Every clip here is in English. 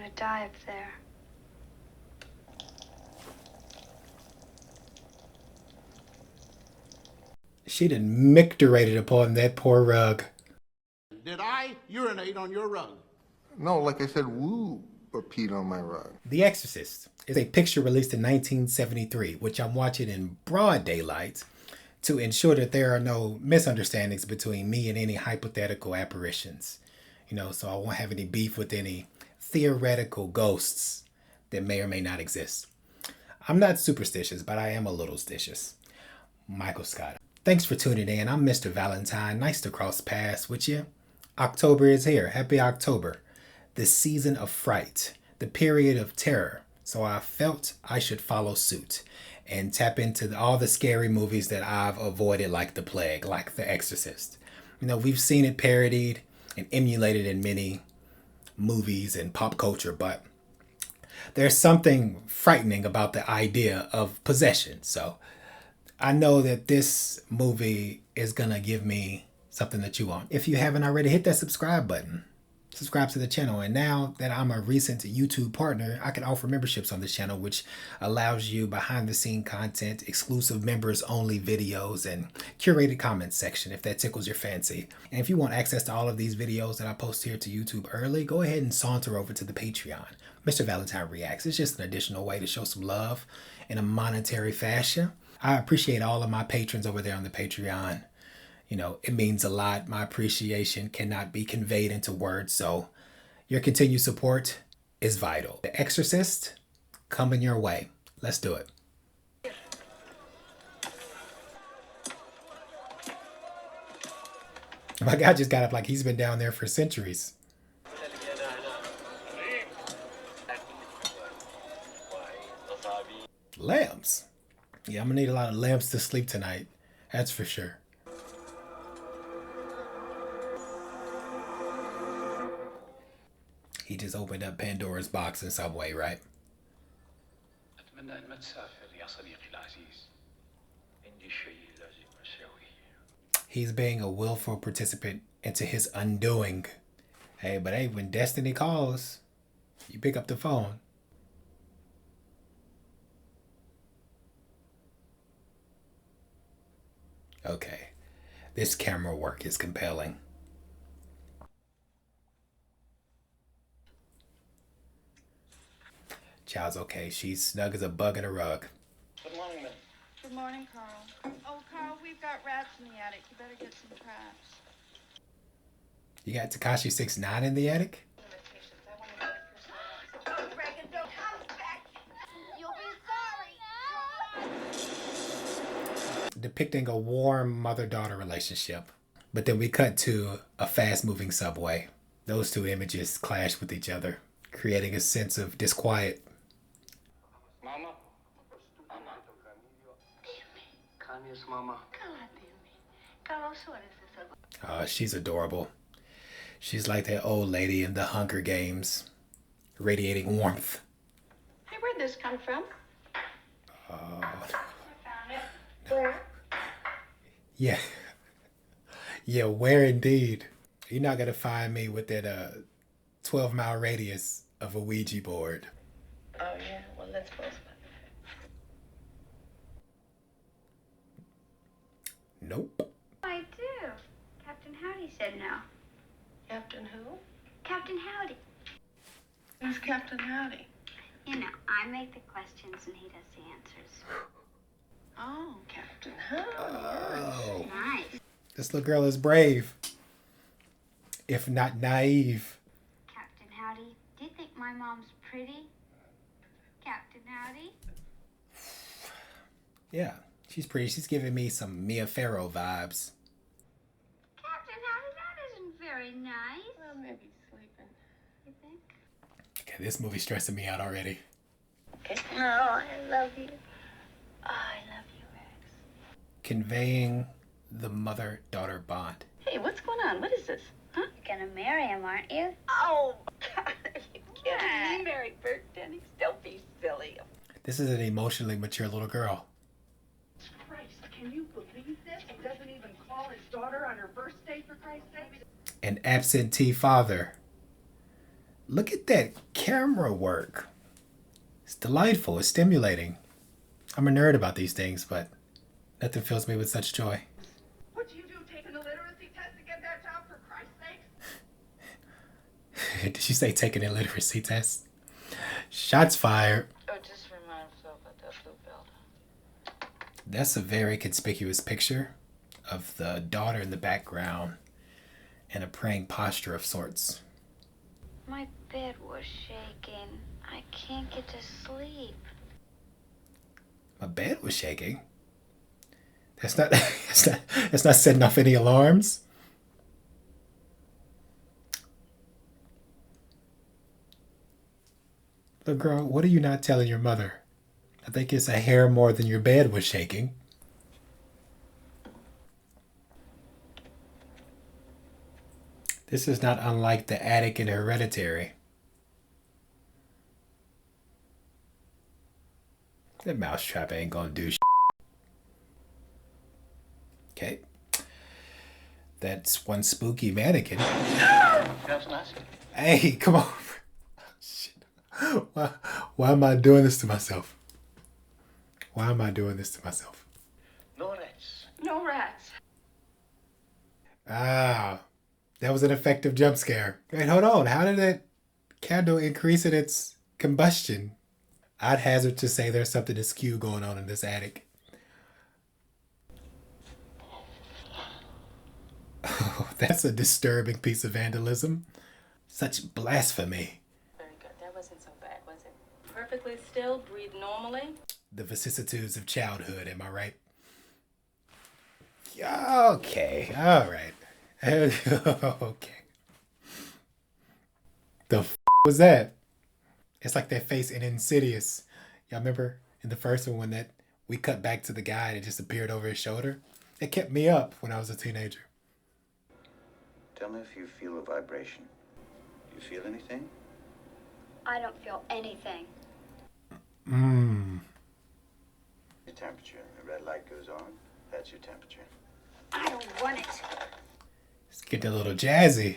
gonna die up there. She done micturated upon that poor rug. Did I urinate on your rug? No, like I said, woo, or peed on my rug. The Exorcist is a picture released in 1973, which I'm watching in broad daylight to ensure that there are no misunderstandings between me and any hypothetical apparitions. So I won't have any beef with any theoretical ghosts that may or may not exist. I'm not superstitious, but I am a little stitious. Michael Scott. Thanks for tuning in. I'm Mr. Valentine. Nice to cross paths with you. October is here. Happy October. The season of fright. The period of terror. So I felt I should follow suit and tap into all the scary movies that I've avoided like the plague, like The Exorcist. We've seen it parodied and emulated in many movies and pop culture, but there's something frightening about the idea of possession. So I know that this movie is going to give me something that you want. If you haven't already, hit that subscribe button. Subscribe to the channel. And now that I'm a recent YouTube partner, I can offer memberships on this channel, which allows you behind the scene content, exclusive members only videos, and curated comments section if that tickles your fancy. And if you want access to all of these videos that I post here to YouTube early, go ahead and saunter over to the Patreon. Mr. Valentine Reacts. It's just an additional way to show some love in a monetary fashion. I appreciate all of my patrons over there on the Patreon. It means a lot. My appreciation cannot be conveyed into words. So your continued support is vital. The Exorcist coming your way. Let's do it. My guy just got up like he's been down there for centuries. Lamps. Yeah, I'm gonna need a lot of lamps to sleep tonight. That's for sure. He just opened up Pandora's box in some way, right? He's being a willful participant into his undoing. Hey, when destiny calls, you pick up the phone. Okay, this camera work is compelling. Child's okay. She's snug as a bug in a rug. Good morning, ma'am. Good morning, Carl. Oh, Carl, we've got rats in the attic. You better get some traps. You got Tekashi 6ix9ine in the attic? Depicting a warm mother-daughter relationship. But then we cut to a fast-moving subway. Those two images clash with each other, creating a sense of disquiet. Mama. Mama. Oh, she's adorable. She's like that old lady in the Hunger Games, radiating warmth. Hey, where'd this come from? Oh. I found it. Where? Yeah. Yeah, where indeed? You're not going to find me with that 12-mile radius of a Ouija board. Oh, yeah. Well, let's postpone that. Nope. I do. Captain Howdy said no. Captain who? Captain Howdy. Who's Captain Howdy? I make the questions and he does the answers. Oh, Captain Howdy. Oh. Nice. This little girl is brave, if not naive. Captain Howdy, do you think my mom's pretty? Captain Howdy? Yeah, she's pretty. She's giving me some Mia Farrow vibes. Captain Howdy, that isn't very nice. Well, maybe he's sleeping. You think? Okay, this movie's stressing me out already. Oh, I love you. Oh, I love you, Rex. Conveying the mother-daughter bond. Hey, what's going on? What is this? Huh? You're gonna marry him, aren't you? Oh, God, are you kidding me? Mary Bert Denny? Don't be silly. This is an emotionally mature little girl. Christ, can you believe this? He doesn't even call his daughter on her birthday, for Christ's sake. An absentee father Look at that camera work. It's delightful. It's stimulating. I'm a nerd about these things, but nothing fills me with such joy. What'd you do, taking a literacy test to get that job, for Christ's sake? Did she say taking a literacy test? Shots fired. Oh, just remind myself about that blue belt. That's a very conspicuous picture of the daughter in the background in a praying posture of sorts. My bed was shaking. I can't get to sleep. My bed was shaking. That's not that's not setting off any alarms. Look, girl, what are you not telling your mother? I think it's a hair more than your bed was shaking. This is not unlike the attic in Hereditary. That mousetrap ain't gonna do shit. Okay. That's one spooky mannequin. Chestnuts? Hey, come on. Shit. Why am I doing this to myself? Why am I doing this to myself? No rats. No rats. Ah, that was an effective jump scare. Wait, hold on. How did that candle increase in its combustion? I'd hazard to say there's something askew going on in this attic. Oh, that's a disturbing piece of vandalism. Such blasphemy. Very good. That wasn't so bad, was it? Perfectly still. Breathe normally. The vicissitudes of childhood, am I right? Okay, all right. Okay. The was that? It's like that face in Insidious. Y'all remember in the first one when that we cut back to the guy and it just appeared over his shoulder? It kept me up when I was a teenager. Tell me if you feel a vibration. Do you feel anything? I don't feel anything. Your temperature. The red light goes on. That's your temperature. I don't want it. Let's get a little jazzy.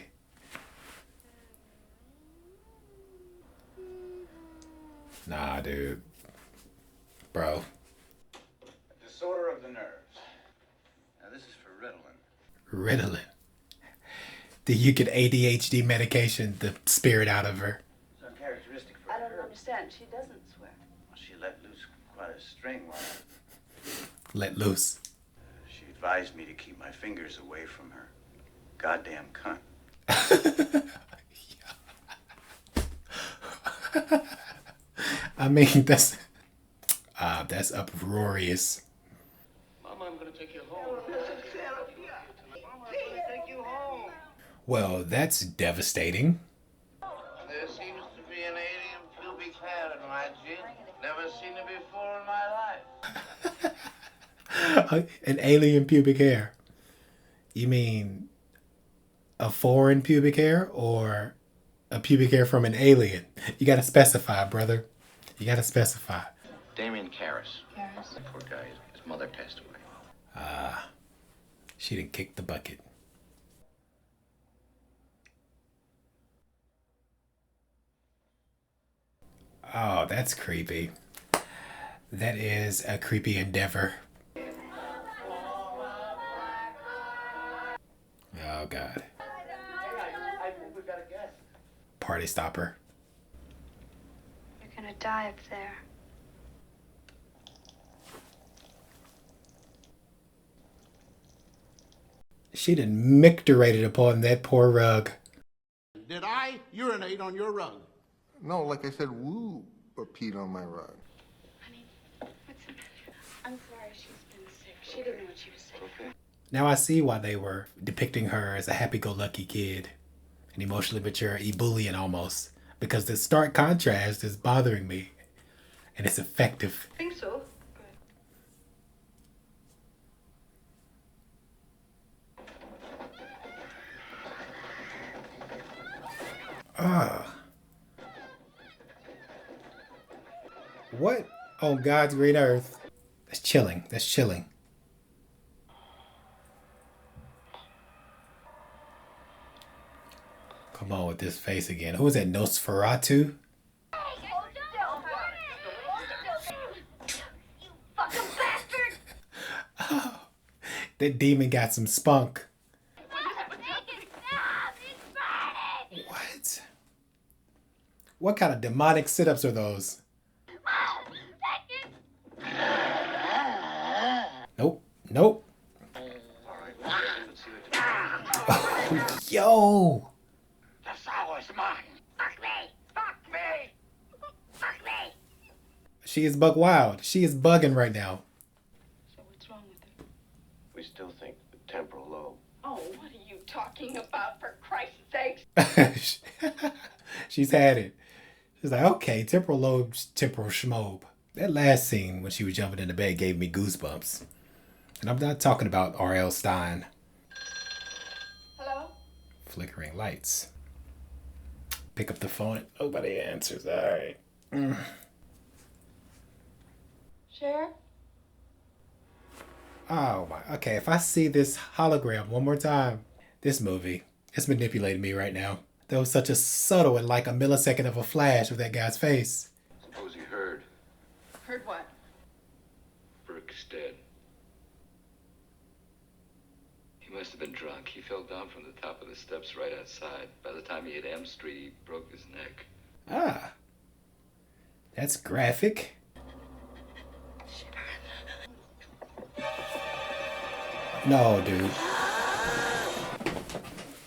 Nah, dude. Bro. A disorder of the nerves. Now this is for Ritalin. Ritalin. Did you get ADHD medication, the spirit out of her? It's uncharacteristic for I don't her. understand. She doesn't swear. Well, she let loose quite a string while Let loose. she advised me to keep my fingers away from her. Goddamn cunt. I mean, that's uproarious. Mama, I'm gonna take you home. Mama, I'm gonna take you home. Well, that's devastating. There seems to be an alien pubic hair in my jib. Never seen it before in my life. An alien pubic hair. You mean a foreign pubic hair or a pubic hair from an alien? You gotta specify, brother. You gotta specify. Damien Karras. The poor guy, his mother passed away. She didn't kick the bucket. Oh, that's creepy. That is a creepy endeavor. Oh, God. I think we got a guest. Party stopper. You're gonna die up there. She done micturated upon that poor rug. Did I urinate on your rug? No, like I said, woo, or peed on my rug. Honey, what's the matter? I'm sorry she's been sick. She didn't know what she was saying. Now I see why they were depicting her as a happy-go-lucky kid. An emotionally mature ebullient almost. Because the stark contrast is bothering me. And it's effective. I think so. What on God's green earth? That's chilling. That's chilling. Come on with this face again. Who is that? Nosferatu? That demon got some spunk. What? What kind of demonic sit-ups are those? Nope. Nope. Yo! The soul is mine. Fuck me. Fuck me. Fuck me. She is buck wild. She is bugging right now. So what's wrong with her? We still think the temporal lobe. Oh, what are you talking about, for Christ's sakes? She's had it. She's like, okay, temporal lobe, temporal schmobe. That last scene when she was jumping in the bed gave me goosebumps. And I'm not talking about R.L. Stein. Hello? Flickering lights. Pick up the phone. Nobody answers. All right. Sheriff? Oh my. Okay, if I see this hologram one more time, this movie, it's manipulating me right now. There was such a subtle and like a millisecond of a flash of that guy's face. Suppose you heard. Heard what? Burke's dead. He must have been drunk. He fell down from the top of the steps right outside. By the time he hit M Street, he broke his neck. Ah. That's graphic. No, dude.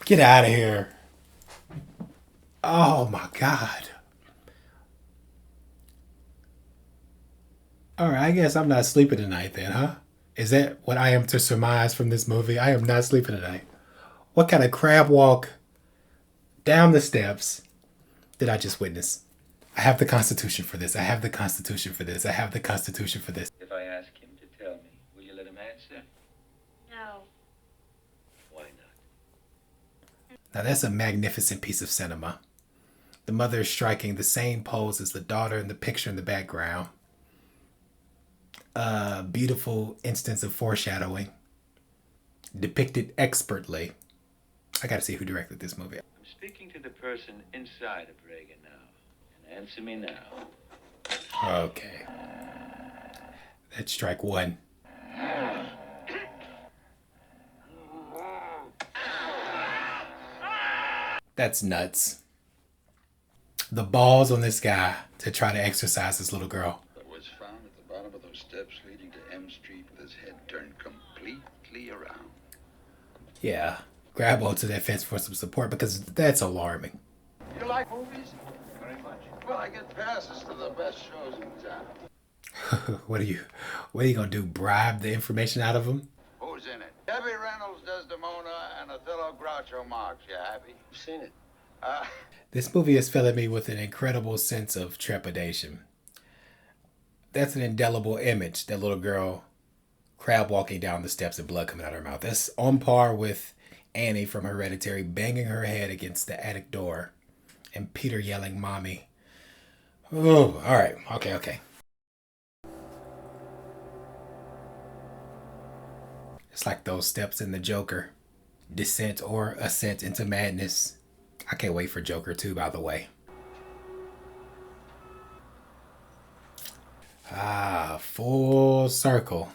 Get out of here. Oh my God. Alright, I guess I'm not sleeping tonight then, huh? Is that what I am to surmise from this movie? I am not sleeping tonight. What kind of crab walk down the steps did I just witness? I have the Constitution for this. I have the Constitution for this. I have the Constitution for this. If I ask him to tell me, will you let him answer? No. Why not? Now that's a magnificent piece of cinema. The mother is striking the same pose as the daughter in the picture in the background. A beautiful instance of foreshadowing. Depicted expertly. I gotta see who directed this movie. I'm speaking to the person inside of Reagan now. And answer me now. Okay. That's strike one. That's nuts. The balls on this guy to try to exorcise this little girl. But was found at the bottom of those steps leading to M Street with his head turned completely around. Yeah. Grab onto that fence for some support because that's alarming. You like movies? Very much. Well, I get passes to the best shows in town. What are you gonna do? Bribe the information out of him? Who's in it? Debbie Reynolds, Desdemona, and Othello Groucho Marx. You happy? I've seen it. This movie is filling me with an incredible sense of trepidation. That's an indelible image. That little girl crab walking down the steps and blood coming out of her mouth. That's on par with Annie from Hereditary banging her head against the attic door and Peter yelling, "Mommy." Oh, all right. Okay. It's like those steps in the Joker. Descent or ascent into madness. I can't wait for Joker 2, by the way. Ah, full circle.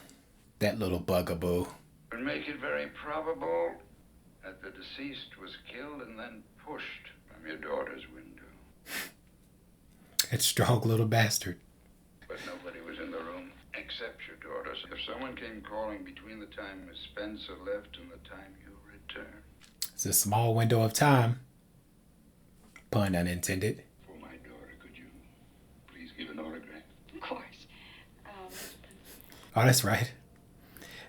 That little bugaboo. And make it very probable that the deceased was killed and then pushed from your daughter's window. That strong little bastard. But nobody was in the room except your daughter. So if someone came calling between the time Miss Spencer left and the time you returned. It's a small window of time. Pun unintended. For my daughter, could you please give an autograph? Of course. Oh, that's right.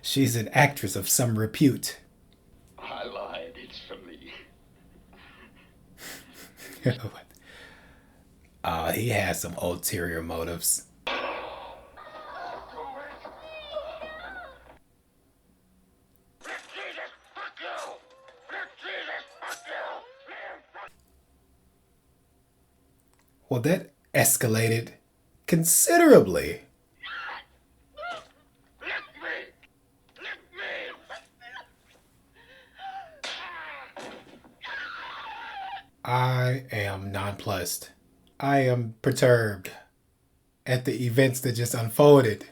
She's an actress of some repute. I lied. It's for me. He has some ulterior motives. Well, that escalated considerably. I am nonplussed. I am perturbed at the events that just unfolded.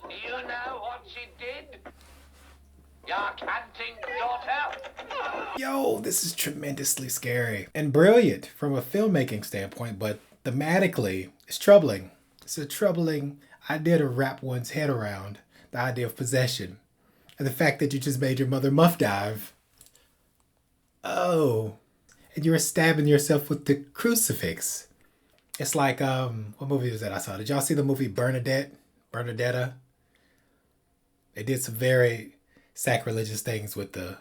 You know what she did? Your canting daughter? Yo, this is tremendously scary and brilliant from a filmmaking standpoint, but thematically, it's troubling. It's a troubling idea to wrap one's head around, the idea of possession. And the fact that you just made your mother muff dive. Oh. And you were stabbing yourself with the crucifix. It's like, what movie was that I saw? Did y'all see the movie Bernadette? Bernadetta? They did some very sacrilegious things with the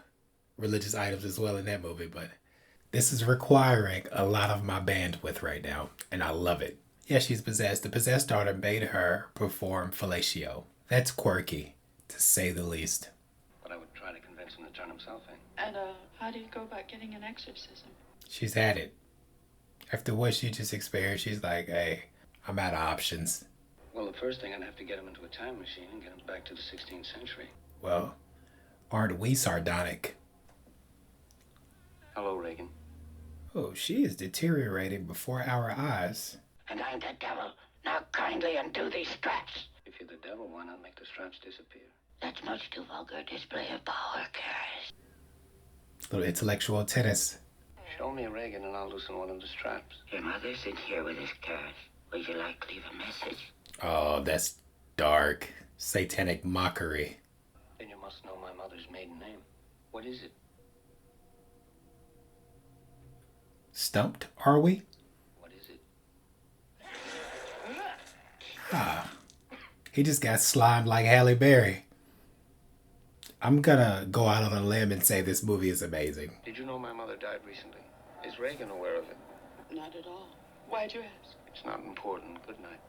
religious items as well in that movie, but this is requiring a lot of my bandwidth right now, and I love it. Yeah, she's possessed. The possessed daughter made her perform fellatio. That's quirky, to say the least. But I would try to convince him to turn himself in. And, how do you go about getting an exorcism? She's had it. After what she just experienced, she's like, hey, I'm out of options. Well, the first thing, I'd have to get him into a time machine and get him back to the 16th century. Well, aren't we sardonic? Hello, Reagan. Oh, she is deteriorating before our eyes. And I'm the devil. Now kindly undo these straps. If you're the devil, why not make the straps disappear? That's much too vulgar display of power, Caris. Little intellectual tennis. Show me Reagan and I'll loosen one of the straps. Your mother's in here with us, Caris. Would you like to leave a message? Oh, that's dark. Satanic mockery. Then you must know my mother's maiden name. What is it? Stumped, are we? What is it? Ah. He just got slimed like Halle Berry. I'm gonna go out on a limb and say this movie is amazing. Did you know my mother died recently? Is Reagan aware of it? Not at all. Why'd you ask? It's not important. Good night.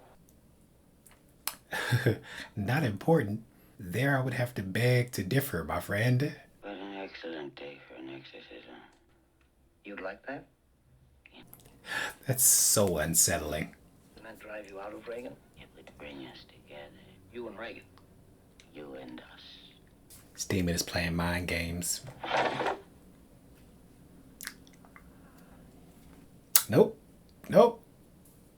Not important. There I would have to beg to differ, my friend. What an excellent day for an exorcism. You'd like that? That's so unsettling. Doesn't that drive you out of Reagan? It would bring us together. You and Reagan. You and us. This demon is playing mind games. Nope. Nope.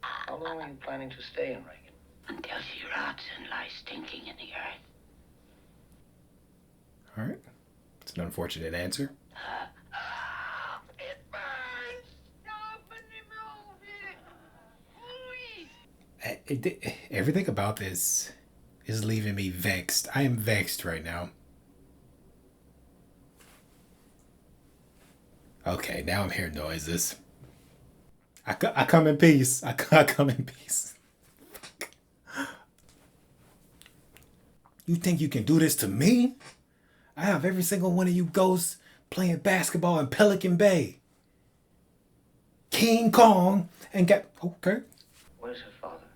How long are you planning to stay in Reagan? Until she rots and lies stinking in the earth. All right. It's an unfortunate answer. It burns! Stop and move it! Everything about this is leaving me vexed. I am vexed right now. Okay, now I'm hearing noises. I come in peace. I come in peace. You think you can do this to me? I have every single one of you ghosts playing basketball in Pelican Bay. King Kong and got... Okay. Where's her father?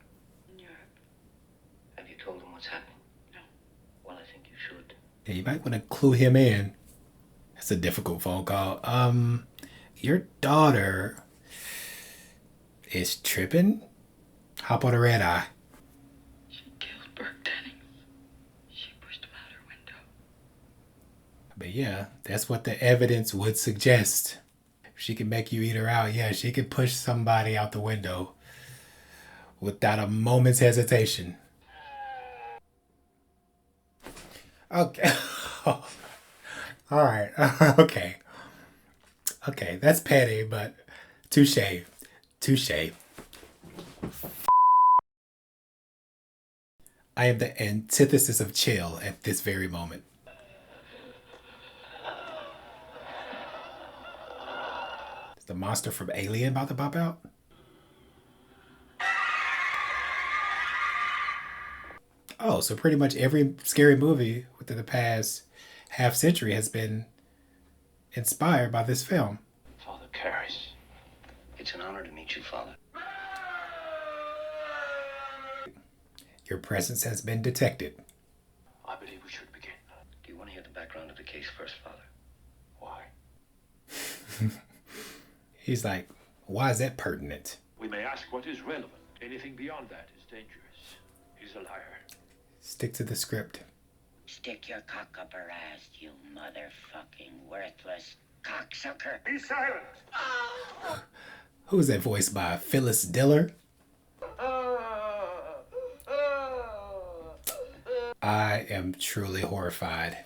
In Europe. Have you told him what's happening? No. Well, I think you should. Yeah, you might want to clue him in. That's a difficult phone call. Your daughter is tripping? Hop on a red eye. She killed Burke Dennings. She pushed him out her window. But yeah, that's what the evidence would suggest. If she can make you eat her out, yeah, she could push somebody out the window without a moment's hesitation. Okay. All right. Okay. Okay, that's petty, but touche. Touche. I am the antithesis of chill at this very moment. Is the monster from Alien about to pop out? Oh, so pretty much every scary movie within the past half century has been inspired by this film. Father Caris. It's an honor to meet you, Father. Your presence has been detected. I believe we should begin. Do you want to hear the background of the case first, Father? Why? He's like, why is that pertinent? We may ask what is relevant. Anything beyond that is dangerous. He's a liar. Stick to the script. Stick your cock up her ass, you motherfucking worthless. cocksucker. Be silent. Who is that voiced by? Phyllis Diller? I am truly horrified.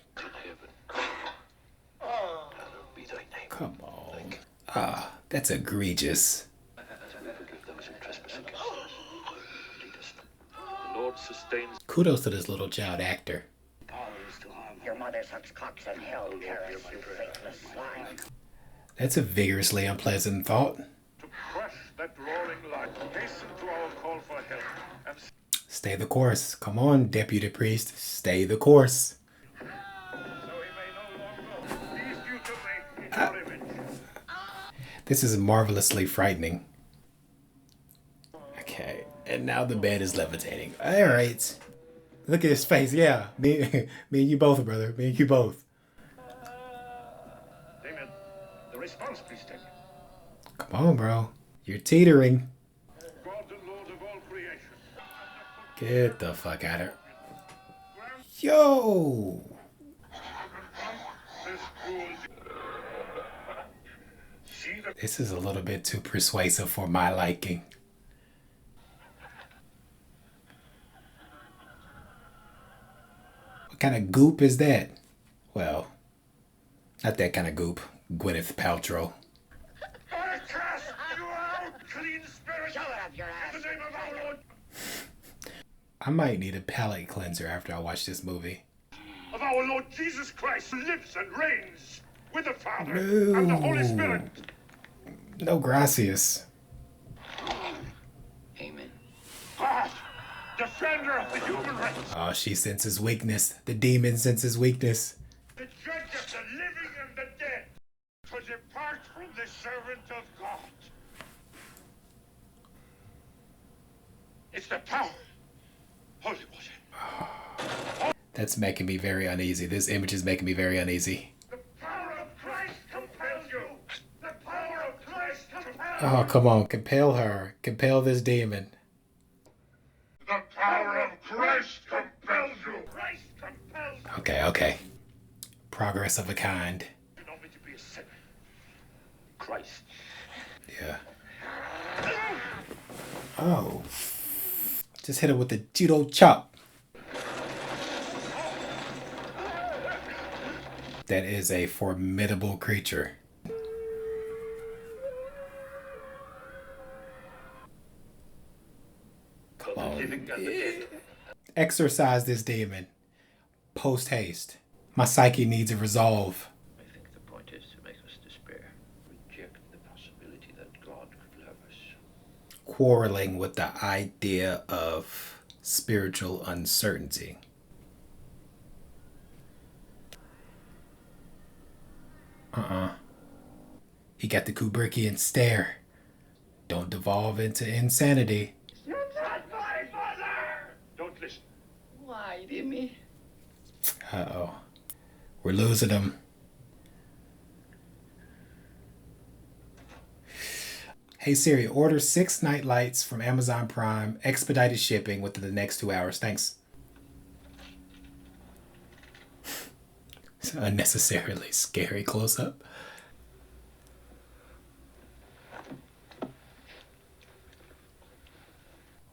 Come on. Ah, that's egregious. The Lord sustains. Kudos to this little child actor. Your mother sucks cocks in hell, Paris, you faithless swine. That's a vigorously unpleasant thought. To crush that roaring lion. Hasten to our call for help. And Stay the course. Come on, deputy priest. Stay the course. so he may no longer leave you to me in your image. This is marvelously frightening. Okay, and now the bed is levitating. All right. Look at his face. Yeah, me and you both, brother. Me and you both. Damien, the response, please take. Come on, bro. You're teetering. God and Lord of all creation. Get the fuck out of here. Yo! This cruelty. See the This is a little bit too persuasive for my liking. What kind of goop is that? Well, not that kind of goop. Gwyneth Paltrow. I cast you out, clean spirit. Shove it up your ass. In the name of our Lord. I might need a palate cleanser after I watch this movie. Of our Lord Jesus Christ, who lives and reigns with the Father No. and the Holy Spirit. No gracias. Amen. God, defender of the human race, Oh, she senses weakness. The demon senses weakness. the judge of the living and the dead, to depart from the servant of God. It's the power. Holy water. That's making me very uneasy. This image is making me very uneasy. The power of Christ compels you. The power of Christ compels you. Oh, come on. Compel her. Compel this demon. The power of Christ compels you. Christ compels you. Okay. Progress of a kind. You know me to be a sinner. Christ. Yeah. Oh. Just hit her with the judo chop. That is a formidable creature. Come on. Exorcise this demon. Post haste. My psyche needs a resolve. I think the point is to make us despair. Reject the possibility that God could love us. Quarreling with the idea of spiritual uncertainty. He got the Kubrickian stare. Don't devolve into insanity. You're not my mother! Don't listen. Why, Jimmy? Uh-oh. We're losing him. Hey Siri, order 6 night lights from Amazon Prime, expedited shipping within the next 2 hours. Thanks. It's an unnecessarily scary close-up.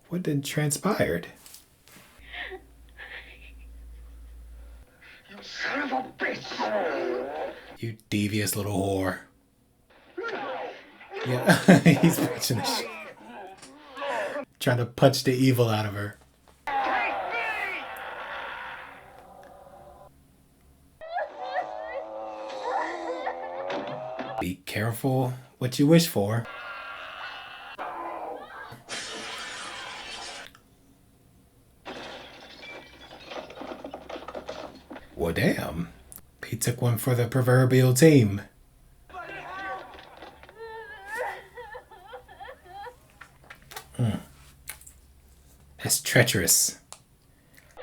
What then transpired? You son of a bitch! You devious little whore. Yeah, he's punching the shit. Trying to punch the evil out of her. Be careful what you wish for. Well, damn. He took one for the proverbial team. That's treacherous. Do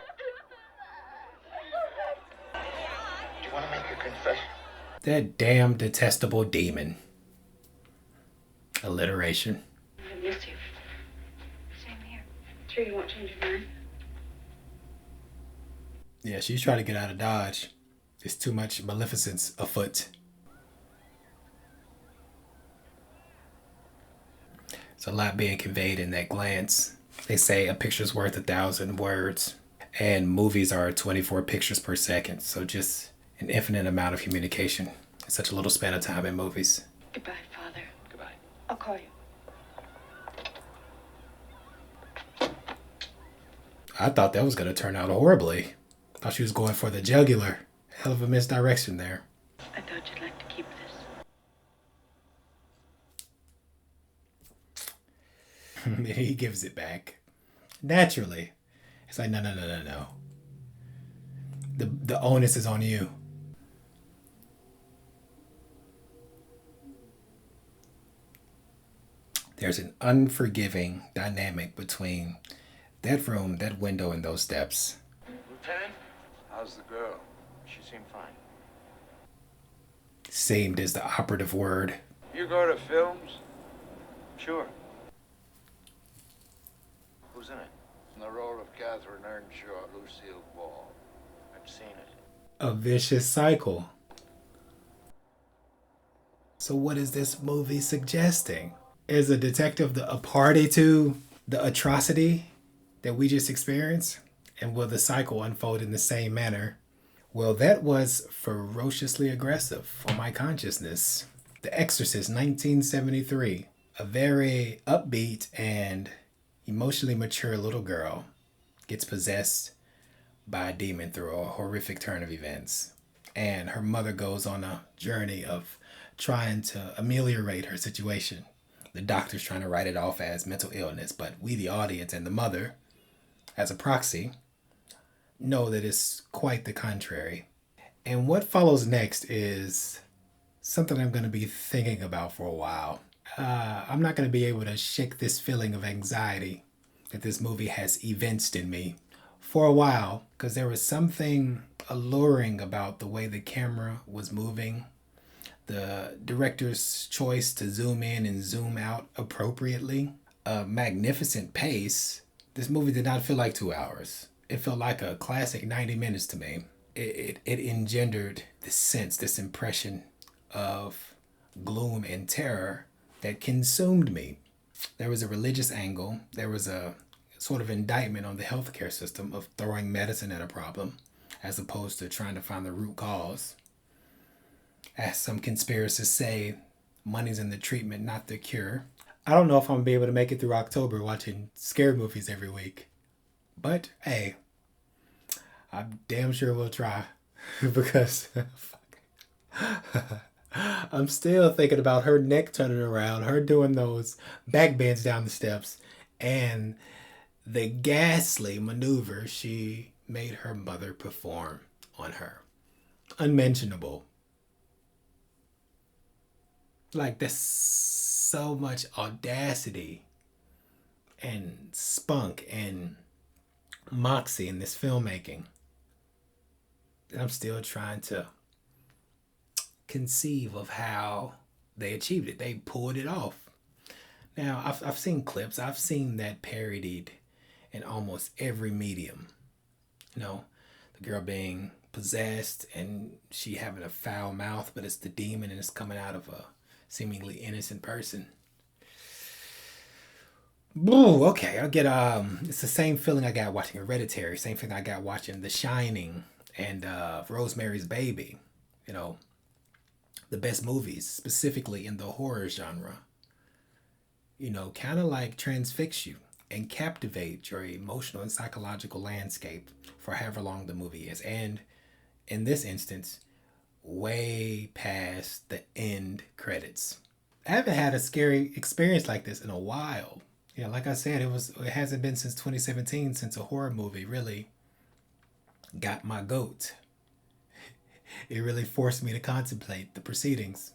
you want to make a confession? That damn detestable demon. Alliteration. I miss you. Same here. Sure you won't change your mind? Yeah, she's trying to get out of Dodge. There's too much maleficence afoot. There's a lot being conveyed in that glance. They say a picture's worth 1,000 words, and movies are 24 pictures per second. So just an infinite amount of communication in such a little span of time in movies. Goodbye, Father. Goodbye. I'll call you. I thought that was going to turn out horribly. I thought she was going for the jugular. Hell of a misdirection there. I thought you'd like to keep this. He gives it back. Naturally. It's like, no. The onus is on you. There's an unforgiving dynamic between that room, that window, and those steps. Lieutenant, how's the girl? She seemed fine. Seemed is the operative word. You go to films? Sure. Who's in it? In the role of Catherine Earnshaw, Lucille Ball. I've seen it. A vicious cycle. So what is this movie suggesting? Is a detective a party to the atrocity that we just experienced? And will the cycle unfold in the same manner? Well, that was ferociously aggressive for my consciousness. The Exorcist, 1973. A very upbeat and emotionally mature little girl gets possessed by a demon through a horrific turn of events. And her mother goes on a journey of trying to ameliorate her situation. The doctor's trying to write it off as mental illness, but we, the audience, and the mother, as a proxy, know that it's quite the contrary. And what follows next is something I'm going to be thinking about for a while. I'm not going to be able to shake this feeling of anxiety that this movie has evinced in me for a while, because there was something alluring about the way the camera was moving, the director's choice to zoom in and zoom out appropriately, a magnificent pace. This movie did not feel like 2 hours. It felt like a classic 90 minutes to me. It engendered this sense, this impression of gloom and terror that consumed me. There was a religious angle. There was a sort of indictment on the healthcare system of throwing medicine at a problem as opposed to trying to find the root cause. As some conspiracists say, money's in the treatment, not the cure. I don't know if I'm going to be able to make it through October watching scary movies every week. But, hey, I damn sure will try. Because I'm still thinking about her neck turning around, her doing those back bends down the steps, and the ghastly maneuver she made her mother perform on her. Unmentionable. Like, there's so much audacity and spunk and moxie in this filmmaking. I'm still trying to conceive of how they achieved it. They pulled it off. Now, I've seen clips. I've seen that parodied in almost every medium. You know, the girl being possessed and she having a foul mouth, but it's the demon and it's coming out of a seemingly innocent person. Ooh, okay, I'll get it's the same feeling I got watching Hereditary, same thing I got watching The Shining and Rosemary's Baby. You know, the best movies, specifically in the horror genre. You know, kind of like transfix you and captivate your emotional and psychological landscape for however long the movie is. And in this instance, way past the end credits. I haven't had a scary experience like this in a while. You know, like I said, it hasn't been since 2017 since a horror movie really got my goat. It really forced me to contemplate the proceedings.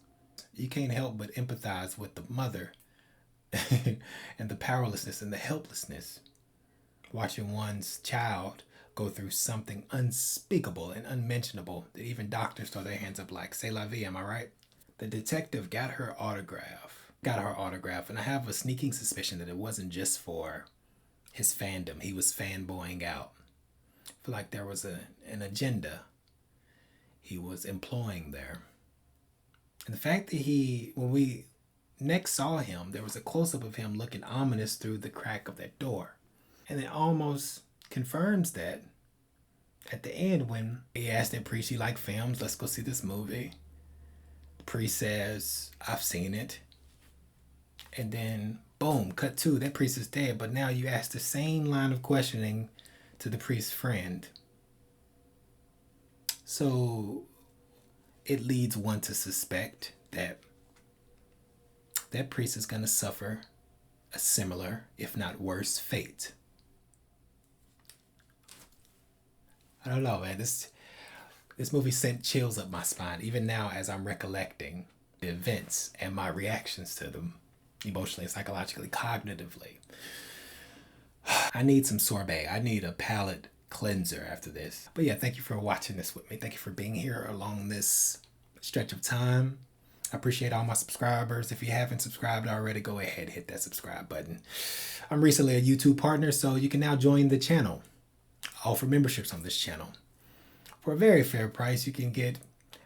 You can't help but empathize with the mother and the powerlessness and the helplessness. Watching one's child go through something unspeakable and unmentionable that even doctors throw their hands up like, c'est la vie, am I right? The detective got her autograph, and I have a sneaking suspicion that it wasn't just for his fandom. He was fanboying out. I feel like there was an agenda he was employing there. And the fact that when we next saw him, there was a close-up of him looking ominous through the crack of that door. And it almost confirms that at the end when he asked that priest, "You like films? Let's go see this movie." The priest says, "I've seen it." And then, boom, cut to, that priest is dead. But now you ask the same line of questioning to the priest's friend. So it leads one to suspect that that priest is going to suffer a similar, if not worse, fate. I don't know, man. This movie sent chills up my spine, even now as I'm recollecting the events and my reactions to them, emotionally, psychologically, cognitively. I need some sorbet. I need a palate cleanser after this. But yeah, thank you for watching this with me. Thank you for being here along this stretch of time. I appreciate all my subscribers. If you haven't subscribed already, go ahead, hit that subscribe button. I'm recently a YouTube partner, so you can now join the channel. I offer memberships on this channel. For a very fair price, you can get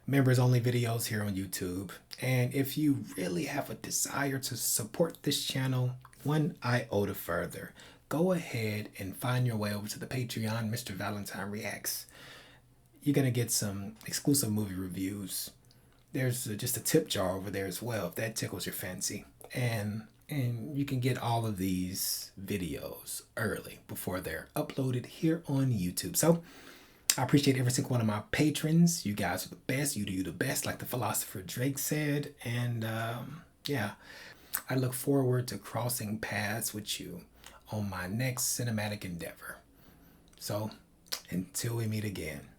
members only videos here on YouTube. And if you really have a desire to support this channel 1 iota further, go ahead and find your way over to the Patreon, Mr. Valentine Reacts. You're going to get some exclusive movie reviews. There's just a tip jar over there as well, if that tickles your fancy. And you can get all of these videos early before they're uploaded here on YouTube. So I appreciate every single one of my patrons. You guys are the best. You do the best, like the philosopher Drake said. And yeah, I look forward to crossing paths with you on my next cinematic endeavor. So until we meet again.